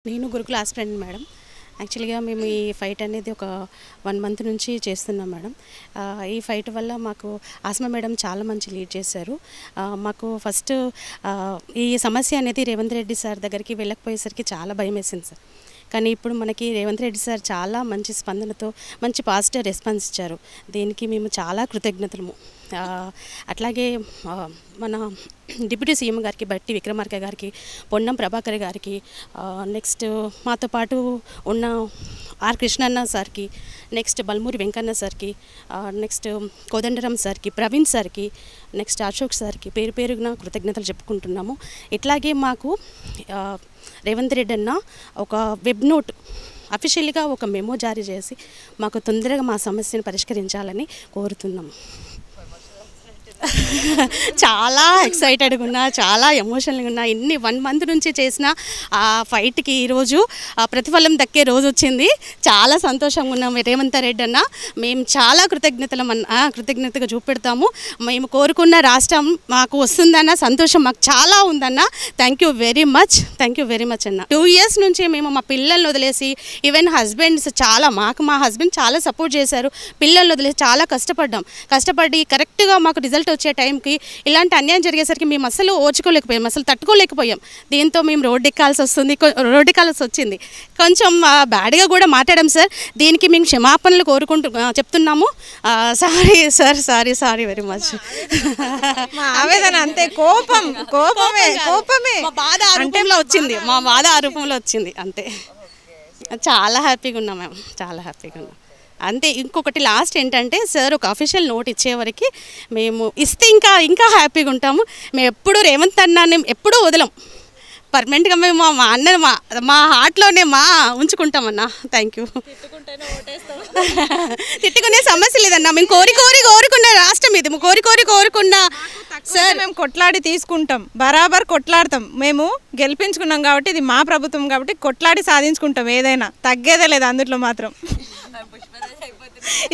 నేను గురుకుల aspirant madam. యాక్చువల్‌గా మేము ఈ ఫైట్ అనేది ఒక 1 మంత్ నుంచి చేస్తున్నాం మేడం. ఈ ఫైట్ వల్ల మాకు ఆస్మా మేడం చాలా మంచి లీడ్ చేశారు. మాకు ఫస్ట్ ఈ సమస్య అనేది రేవంత్ రెడ్డి సార్ దగ్గరికి వెళ్ళకపోయేసరికి చాలా భయమేసింది సార్. కానీ ఇప్పుడు మనకి రేవంత్ రెడ్డి సార్ చాలా మంచి స్పందనతో మంచి పాజిటివ్ రెస్పాన్స్ ఇచ్చారు. దీనికి మేము చాలా కృతజ్ఞతలము. అట్లాగే మన డిప్యూటీ సీఎం గారికి బట్టి విక్రమార్క గారికి, పొన్నం ప్రభాకర్ గారికి, నెక్స్ట్ మాతో పాటు ఉన్న ఆర్ కృష్ణన్న సార్కి, నెక్స్ట్ బల్మూరి వెంకన్న సార్కి, నెక్స్ట్ కోదండరాం సార్కి, ప్రవీణ్ సార్కి, నెక్స్ట్ అశోక్ సార్కి పేరు పేరున కృతజ్ఞతలు చెప్పుకుంటున్నాము. ఇట్లాగే మాకు రేవంత్ రెడ్డి అన్న ఒక వెబ్ నోట్ అఫీషియల్గా ఒక మెమో జారీ చేసి మాకు తొందరగా మా సమస్యను పరిష్కరించాలని కోరుతున్నాము. చాలా ఎక్సైటెడ్గా ఉన్నా, చాలా ఎమోషనల్గా ఉన్నా. 1 మంత్ నుంచి చేసిన ఆ ఫైట్కి ఈరోజు ప్రతిఫలం దక్కే రోజు వచ్చింది. చాలా సంతోషంగా ఉన్నాం. రేవంత్ రెడ్డి అన్న మేము చాలా కృతజ్ఞతగా చూపెడతాము. మేము కోరుకున్న రాష్ట్రం మాకు వస్తుందన్న సంతోషం మాకు చాలా ఉందన్న. థ్యాంక్ యూ వెరీ మచ్ అన్న. 2 years నుంచి మేము మా పిల్లల్ని వదిలేసి, ఈవెన్ హస్బెండ్స్ మా హస్బెండ్ చాలా సపోర్ట్ చేశారు. పిల్లల్ని వదిలేసి చాలా కష్టపడి కరెక్ట్గా మాకు రిజల్ట్ వచ్చే టైంకి ఇలాంటి అన్యాయం జరిగేసరికి మేము అసలు ఓర్చుకోలేకపోయాం, అసలు తట్టుకోలేకపోయాం. దీంతో మేము రోడ్డు ఎక్కాల్సి వచ్చింది. కొంచెం బ్యాడ్గా కూడా మాట్లాడాం సార్. దీనికి మేము క్షమాపణలు చెప్తున్నాము. Sorry very much. ఆవేదన అంతే, కోపమే మా బాధ ఆ రూపంలో వచ్చింది అంతే. చాలా హ్యాపీగా ఉన్నాం మేము, చాలా హ్యాపీగా ఉన్నాం అంతే. ఇంకొకటి లాస్ట్ ఏంటంటే, సార్ ఒక అఫీషియల్ నోట్ ఇచ్చేవరకు మేము ఇస్తే ఇంకా హ్యాపీగా ఉంటాము. మేము ఎప్పుడు రేవంత్ అన్నాన్ని ఎప్పుడూ వదలం. పర్మనెంట్గా మేము మా అన్నని మా హార్ట్లోనే ఉంచుకుంటామన్నా. Thank you. తిట్టుకునే సమస్య లేదన్నా. మేము కోరుకున్న రాష్ట్రం ఇది. కోరుకున్న సార్ మేము కొట్లాడి తీసుకుంటాం, బరాబర్ కొట్లాడతాం. మేము గెలిపించుకున్నాం కాబట్టి, ఇది మా ప్రభుత్వం కాబట్టి కొట్లాడి సాధించుకుంటాం. ఏదైనా తగ్గేదే లేదు అందులో మాత్రం.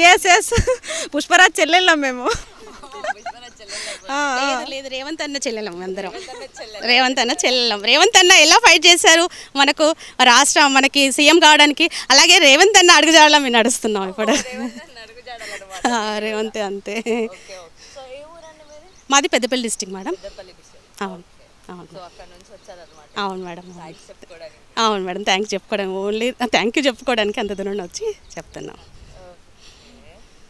ఎస్ పుష్పరాజ్ చెల్లెళ్ళం మేము. లేదు, రేవంత్ అన్న చెల్లెలం అందరం. రేవంత్ అన్న ఎలా ఫైట్ చేశారు మనకు రాష్ట్రం, మనకి సీఎం కావడానికి. అలాగే రేవంత్ అన్న అడుగుజాడలో మేము నడుస్తున్నాం ఇప్పుడు. రేవంత్ అంతే. మాది పెద్దపల్లి డిస్ట్రిక్ట్ మేడం. అవును మేడం. థ్యాంక్స్ చెప్పుకోవడానికి, ఓన్లీ థ్యాంక్ యూ చెప్పుకోవడానికి అంత దూరం వచ్చి చెప్తున్నాం.